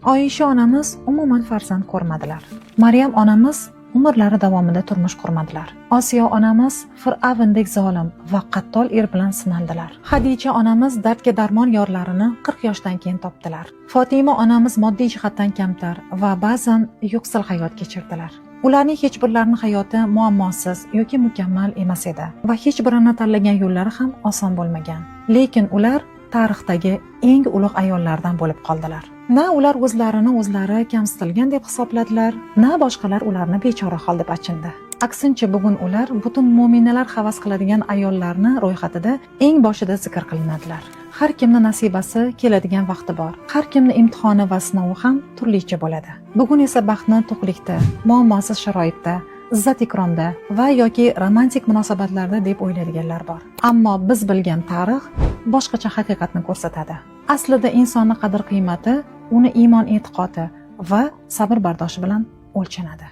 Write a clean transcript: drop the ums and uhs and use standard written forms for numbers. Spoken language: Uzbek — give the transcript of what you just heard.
Oyisha onamiz umuman farzand ko'rmadilar. Maryam onamiz umrlari davomida turmush qurmadilar. Osiyo onamiz Fir'avndek zolim va qattol er bilan sinaldilar. Xadija onamiz dardga darmon yorlarini 40 yoshdan keyin topdilar. Fotima onamiz moddiy jihatdan kamtar va ba'zan yo'qsil hayot kechirdilar. Ularning hech birlarining hayoti muammosiz yoki mukammal emas edi va hech birini tanlagan yo'llari ham oson bo'lmagan. Lekin ular tarixdagi eng ulug' ayollardan bo'lib qoldilar. Na ular o'zlari kamsitilgan deb hisobladilar, na boshqalar ularni bechora hol deb achindi. Aksincha bugun ular butun mu'minalar havas qiladigan ayollarni ro'yxatida eng boshida zikr qilinadilar. Har kimni nasibasi keladigan vaqti bor. Har kimni imtihoni va sinovi ham turlicha bo'ladi. Bugun esa baxtni to'qlikda, muammosiz sharoitda, izzat ikromda va yoki romantik munosabatlarda deb o'ylaydiganlar bor. Ammo biz bilgan tarix boshqacha haqiqatni ko'rsatadi. Aslida insonning qadr-qiymati uni iymon e'tiqodi va sabr bardoshi bilan o'lchanadi.